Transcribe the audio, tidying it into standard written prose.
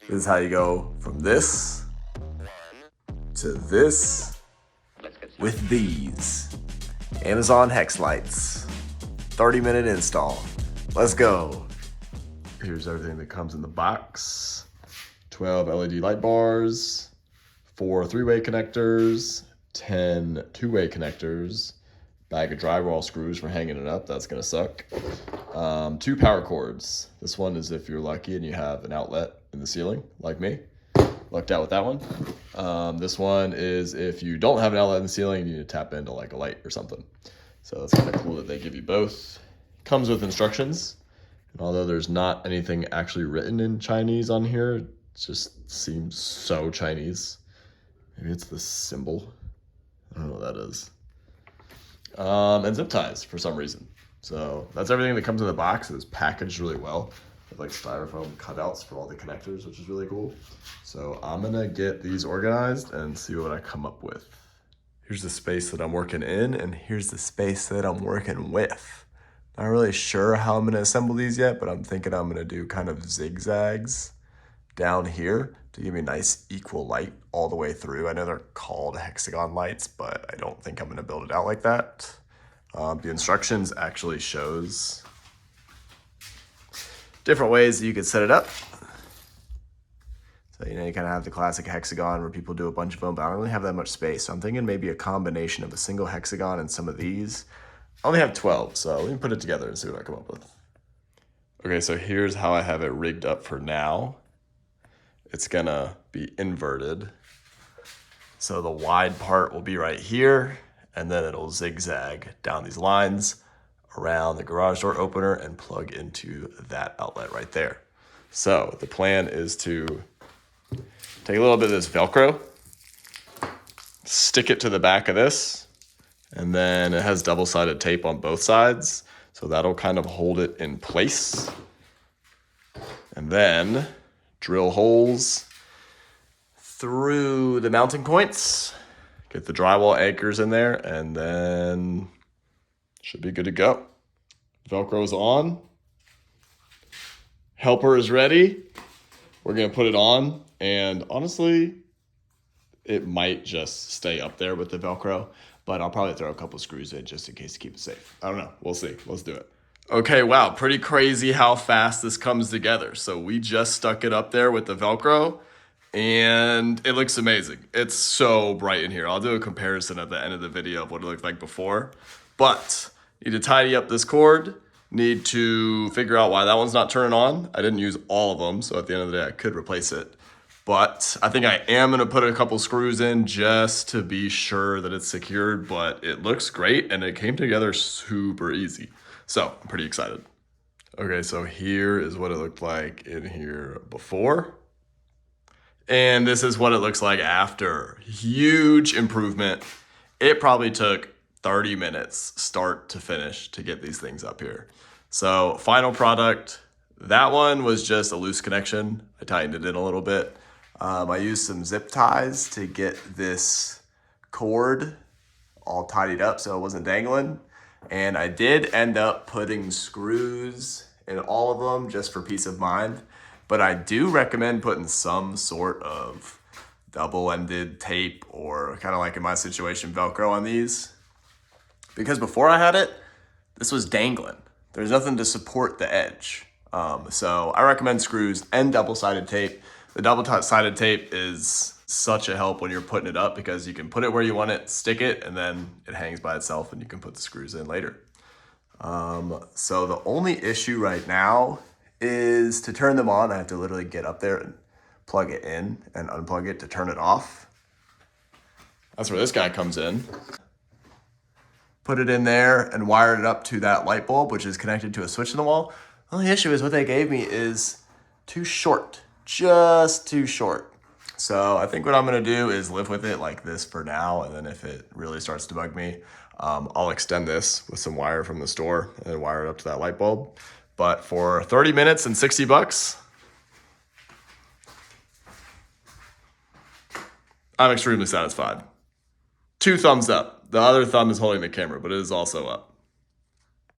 This is how you go from this to this with these Amazon Hex lights. 30-minute install. Let's go. Here's everything that comes in the box. 12 LED light bars, 4 3-way connectors, 10 2-way connectors, bag of drywall screws for hanging it up. That's gonna suck. 2 power cords. This one is if you're lucky and you have an outlet in the ceiling, like me. Lucked out with that one. This one is if you don't have an outlet in the ceiling, you need to tap into like a light or something. So it's kind of cool that they give you both. Comes with instructions. And although there's not anything actually written in Chinese on here, it just seems so Chinese. Maybe it's the symbol. I don't know what that is. And zip ties for some reason. So that's everything that comes in the box. It's packaged really well with like styrofoam cutouts for all the connectors, which is really cool. So I'm gonna get these organized and see what I come up with. Here's the space that I'm working in, and here's the space that I'm working with. Not really sure how I'm gonna assemble these yet, but I'm thinking I'm gonna do kind of zigzags down here to give me a nice equal light all the way through. I know they're called hexagon lights, but I don't think I'm gonna build it out like that. The instructions actually shows different ways that you could set it up. So, you know, you kind of have the classic hexagon where people do a bunch of them, but I don't really have that much space. So I'm thinking maybe a combination of a single hexagon and some of these. I only have 12, so let me put it together and see what I come up with. Okay, so here's how I have it rigged up for now. It's gonna be inverted. So the wide part will be right here, and then it'll zigzag down these lines around the garage door opener and plug into that outlet right there. So the plan is to take a little bit of this Velcro, stick it to the back of this, and then it has double-sided tape on both sides. So that'll kind of hold it in place. And then drill holes through the mounting points, get the drywall anchors in there, and then should be good to go. Velcro's on. Helper is ready. We're gonna put it on, and honestly, it might just stay up there with the Velcro, but I'll probably throw a couple screws in just in case to keep it safe. I don't know, we'll see, let's do it. Okay, wow, pretty crazy how fast this comes together. So we just stuck it up there with the Velcro, and it looks amazing. It's so bright in here. I'll do a comparison at the end of the video of what it looked like before, but need to tidy up this cord, need to figure out why that one's not turning on. I didn't use all of them, so at the end of the day, I could replace it. But I think I am gonna put a couple screws in just to be sure that it's secured, but it looks great and it came together super easy. So I'm pretty excited. Okay, so here is what it looked like in here before. And this is what it looks like after. Huge improvement. It probably took 30 minutes start to finish to get these things up here. So final product, that one was just a loose connection. I tightened it in a little bit. I used some zip ties to get this cord all tidied up so it wasn't dangling. And I did end up putting screws in all of them just for peace of mind. But I do recommend putting some sort of double-ended tape or kind of like in my situation, Velcro on these. Because before I had it, this was dangling. There's nothing to support the edge. So I recommend screws and double-sided tape. The double-sided tape is such a help when you're putting it up because you can put it where you want it, stick it, and then it hangs by itself and you can put the screws in later. So the only issue right now is to turn them on. I have to literally get up there and plug it in and unplug it to turn it off. That's where this guy comes in. Put it in there and wired it up to that light bulb, which is connected to a switch in the wall. The only issue is what they gave me is too short, just too short. So I think what I'm gonna do is live with it like this for now, and then if it really starts to bug me, I'll extend this with some wire from the store and then wire it up to that light bulb. But for 30 minutes and 60 bucks, I'm extremely satisfied. 2 thumbs up. The other thumb is holding the camera, but it is also up.